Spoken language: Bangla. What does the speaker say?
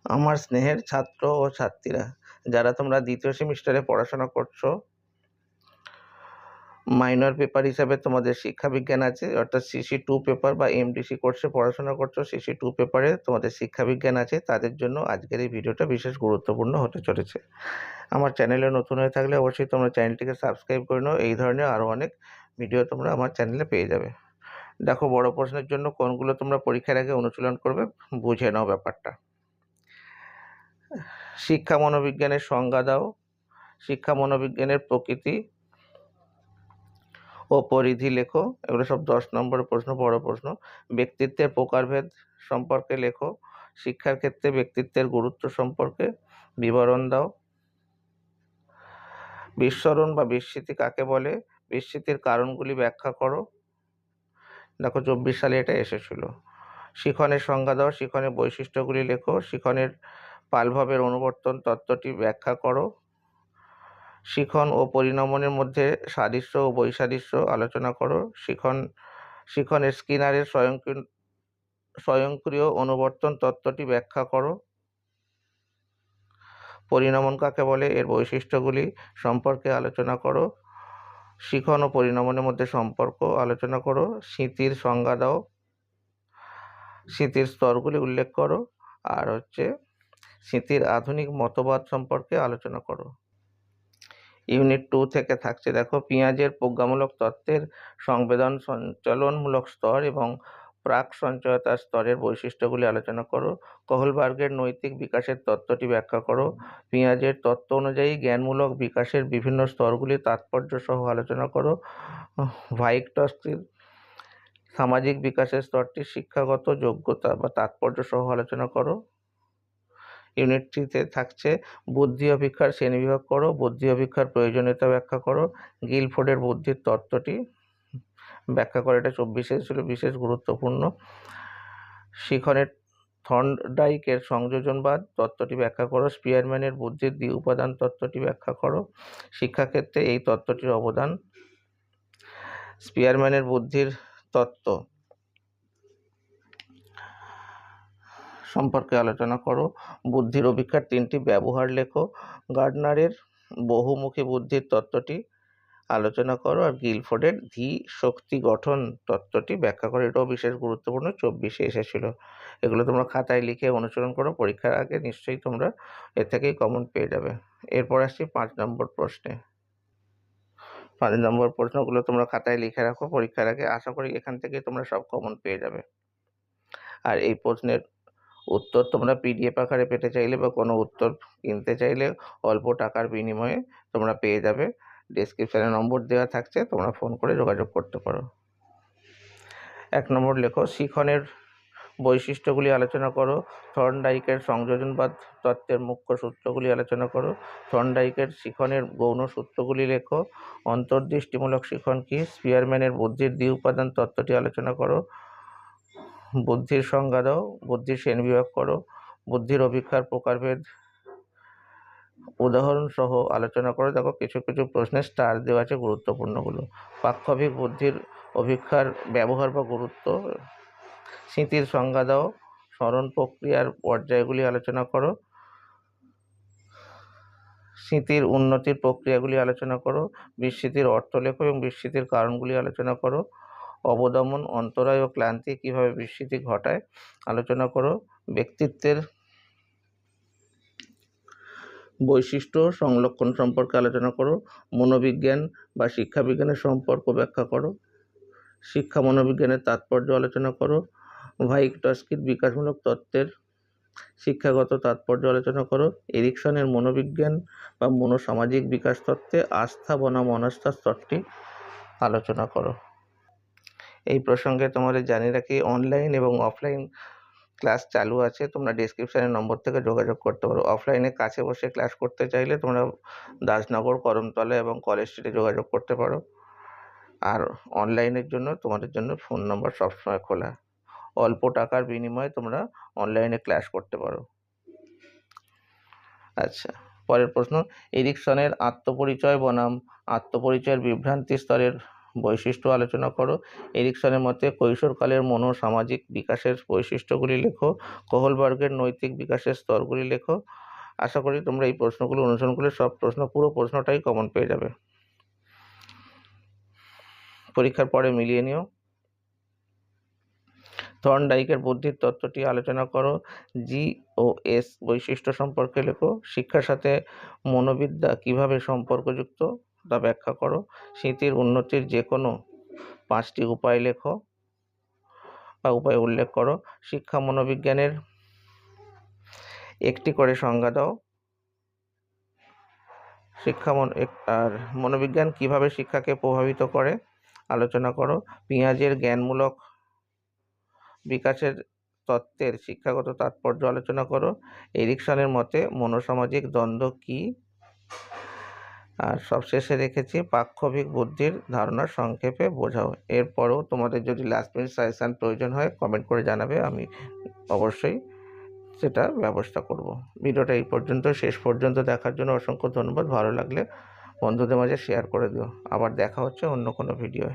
আমার স্নেহের ছাত্র ও ছাত্রীরা, যারা তোমরা দ্বিতীয় সেমিস্টারে পড়াশোনা করছো, মাইনর পেপার হিসাবে তোমাদের শিক্ষাবিজ্ঞান আছে, অর্থাৎ CC2 পেপার বা MDC কোর্সে পড়াশোনা করছো, CC2 পেপারে তোমাদের শিক্ষাবিজ্ঞান আছে, তাদের জন্য আজকের এই ভিডিওটা বিশেষ গুরুত্বপূর্ণ হতে চলেছে। আমার চ্যানেলে নতুন হয়ে থাকলে অবশ্যই তোমরা চ্যানেলটিকে সাবস্ক্রাইব করে নাও। এই ধরনের আরও অনেক ভিডিও তোমরা আমার চ্যানেলে পেয়ে যাবে। দেখো, বড় প্রশ্নের জন্য কোনগুলো তোমরা পরীক্ষার আগে অনুশীলন করবে, বুঝে নাও ব্যাপারটা। শিক্ষা মনোবিজ্ঞানের সংজ্ঞা দাও। শিক্ষা মনোবিজ্ঞানের প্রকৃতি ও পরিধি লেখো। এগুলো সব 10 নম্বরের প্রশ্ন, বড় প্রশ্ন। ব্যক্তিত্বের প্রকারভেদ সম্পর্কে লেখো। শিক্ষার ক্ষেত্রে ব্যক্তিত্বের গুরুত্ব সম্পর্কে বিবরণ দাও। বিস্মরণ বা বিস্মৃতি কাকে বলে, বিস্মৃতির কারণগুলি ব্যাখ্যা করো। দেখো, 24 সালে এটা এসেছিল। শিখনের সংজ্ঞা দাও। শিখনের বৈশিষ্ট্যগুলি লেখো। শিখনের পালভাবের অনুবর্তন তত্ত্বটি ব্যাখ্যা করো। শিখন ও পরিণমনের মধ্যে সাদৃশ্য ও বৈসাদৃশ্য আলোচনা করো। শিখনের স্কিনারের স্বয়ংক্রিয় অনুবর্তন তত্ত্বটি ব্যাখ্যা করো। পরিণমন কাকে বলে, এর বৈশিষ্ট্যগুলি সম্পর্কে আলোচনা করো। শিখন ও পরিণমনের মধ্যে সম্পর্ক আলোচনা করো। স্মৃতির সংজ্ঞা দাও। স্মৃতির স্তরগুলি উল্লেখ করো। আর স্মৃতির আধুনিক মতবাদ সম্পর্কে আলোচনা করো। ইউনিট 2 থেকে থাকছে, দেখো, পিঁয়াজের প্রজ্ঞামূলক তত্ত্বের সংবেদন সঞ্চালনমূলক স্তর এবং প্রাক সঞ্চয়তার স্তরের বৈশিষ্ট্যগুলি আলোচনা করো। কোহলবার্গের নৈতিক বিকাশের তত্ত্বটি ব্যাখ্যা করো। পিঁয়াজের তত্ত্ব অনুযায়ী জ্ঞানমূলক বিকাশের বিভিন্ন স্তরগুলির তাৎপর্য সহ আলোচনা করো। ভাইগটস্কির সামাজিক বিকাশের স্তরটি শিক্ষাগত যোগ্যতা বা তাৎপর্য সহ আলোচনা করো। ইউনিট 3-তে থাকছে, বুদ্ধি অভিক্ষার শ্রেণীবিভাগ করো। বুদ্ধি অভিক্ষার প্রয়োজনীয়তা ব্যাখ্যা করো। গিলফোর্ডের বুদ্ধির তত্ত্বটি ব্যাখ্যা করে। এটা 24-এ ছিল, বিশেষ গুরুত্বপূর্ণ। শিখনের থর্নডাইকের সংযোজনবাদ তত্ত্বটি ব্যাখ্যা করো। স্পিয়ারম্যানের বুদ্ধির দ্বি-উপাদান তত্ত্বটি ব্যাখ্যা করো। শিক্ষাক্ষেত্রে এই তত্ত্বটির অবদান। স্পিয়ারম্যানের বুদ্ধির তত্ত্ব সম্পর্কে আলোচনা করো। বুদ্ধির অভিক্ষার 3টি ব্যবহার লেখো। গার্ডনারের বহুমুখী বুদ্ধির তত্ত্বটি আলোচনা করো। আর গিলফোর্ডের ধী শক্তি গঠন তত্ত্বটি ব্যাখ্যা করো। এটাও বিশেষ গুরুত্বপূর্ণ, 24-এ এসেছিল। এগুলো তোমরা খাতায় লিখে অনুসরণ করো। পরীক্ষার আগে নিশ্চয়ই তোমরা এর থেকেই কমন পেয়ে যাবে। এরপর আসছি 5 নম্বর প্রশ্নে। 5 নম্বর প্রশ্নগুলো তোমরা খাতায় লিখে রাখো। পরীক্ষার আগে আশা করি এখান থেকে তোমরা সব কমন পেয়ে যাবে। আর এই প্রশ্নের উত্তর তোমরা PDF আকারে পেতে চাইলে বা কোনো উত্তর কিনতে চাইলে অল্প টাকার বিনিময়ে তোমরা পেয়ে যাবে। ডেসক্রিপশানে নম্বর দেওয়া থাকছে, তোমরা ফোন করে যোগাযোগ করতে পারো। 1 নম্বর লেখো, শিখনের বৈশিষ্ট্যগুলি আলোচনা করো। থর্নডাইকের সংযোজনবাদ তত্ত্বের মুখ্য সূত্রগুলি আলোচনা করো। থর্নডাইকের শিখনের গৌণ সূত্রগুলি লেখো। অন্তর্দৃষ্টিমূলক শিখন কি? স্পিয়ারম্যানের বুদ্ধির দ্বি-উপাদান তত্ত্বটি আলোচনা করো। বুদ্ধির সংজ্ঞা দাও। বুদ্ধির শ্রেণীবিভাগ করো। বুদ্ধির অভিক্ষার প্রকারভেদ উদাহরণ সহ আলোচনা করো। দেখো, কিছু কিছু প্রশ্নে স্টার দেওয়া আছে গুরুত্বপূর্ণগুলো। পাক্ষবিক বুদ্ধির অভিক্ষার ব্যবহার বা গুরুত্ব। স্মৃতির সংজ্ঞা দাও। স্মরণ প্রক্রিয়ার পর্যায়গুলি আলোচনা করো। স্মৃতির উন্নতির প্রক্রিয়াগুলি আলোচনা করো। বিস্মৃতির অর্থ লেখো এবং বিস্মৃতির কারণগুলি আলোচনা করো। অবদমন, অন্তরায় ও ক্লান্তি কিভাবে বিস্মৃতি ঘটায় আলোচনা করো। ব্যক্তিত্বের বৈশিষ্ট্য সংলক্ষণ সম্পর্কে আলোচনা করো। মনোবিজ্ঞান বা শিক্ষাবিজ্ঞানের সম্পর্ক ব্যাখ্যা করো। শিক্ষা মনোবিজ্ঞানের তাৎপর্য আলোচনা করো। ভাইগটস্কির বিকাশমূলক তত্ত্বের শিক্ষাগত তাৎপর্য আলোচনা করো। এরিকসনের মনোবিজ্ঞান বা মনোসামাজিক বিকাশ তত্ত্বে আস্থা বনাম অনাস্থা স্তরটি আলোচনা করো। এই প্রসঙ্গে তোমাদের জানিয়ে রাখি, অনলাইন এবং অফলাইন ক্লাস চালু আছে। তোমরা ডেসক্রিপশানের নম্বর থেকে যোগাযোগ করতে পারো। অফলাইনে কাছে বসে ক্লাস করতে চাইলে তোমরা দাসনগর, করমতলা এবং কলেজ স্ট্রিটে যোগাযোগ করতে পারো। আর অনলাইনের জন্য তোমাদের জন্য ফোন নম্বর সবসময় খোলা। অল্প টাকার বিনিময়ে তোমরা অনলাইনে ক্লাস করতে পারো। আচ্ছা, পরের প্রশ্ন, এরিকসনের আত্মপরিচয় বনাম আত্মপরিচয়ের বিভ্রান্তি স্তরের বৈশিষ্ট্য আলোচনা করো। এরিকসনের মতে কৈশোরকালের মনোসামাজিক বিকাশের বৈশিষ্ট্যগুলি লেখো। কোহলবার্গের নৈতিক বিকাশের স্তরগুলি লেখো। আশা করি তোমরা এই প্রশ্নগুলো অনুসরণ করলে সব পুরো প্রশ্নটাই কমন পেয়ে যাবে। পরীক্ষার পরে মিলিয়ে নিও। থর্নডাইকের বুদ্ধির তত্ত্বটি আলোচনা করো। জি ও এস বৈশিষ্ট্য সম্পর্কে লেখো। শিক্ষার সাথে মনোবিদ্যা কিভাবে সম্পর্কযুক্ত তা ব্যাখ্যা করো। স্মৃতির উন্নতির যে কোনো 5টি উপায় লেখো বা উপায় উল্লেখ করো। শিক্ষা মনোবিজ্ঞানের একটি করে সংজ্ঞা দাও। আর মনোবিজ্ঞান কিভাবে শিক্ষাকে প্রভাবিত করে আলোচনা করো। পিঁয়াজের জ্ঞানমূলক বিকাশের তত্ত্বের শিক্ষাগত তাৎপর্য আলোচনা করো। এরিকসনের মতে মনোসামাজিক দ্বন্দ্ব কী। আর সবশেষে রেখেছি পাক্ষবিক বুদ্ধির ধারণা সংক্ষেপে বোঝাও। এরপরও তোমাদের যদি লাস্ট মিনিট সাজেশন প্রয়োজন হয় কমেন্ট করে জানাবে, আমি অবশ্যই সেটা ব্যবস্থা করব। ভিডিওটা এই পর্যন্ত, শেষ পর্যন্ত দেখার জন্য অসংখ্য ধন্যবাদ। ভালো লাগলে বন্ধুদের মাঝে শেয়ার করে দিও। আবার দেখা হচ্ছে অন্য কোনো ভিডিওয়।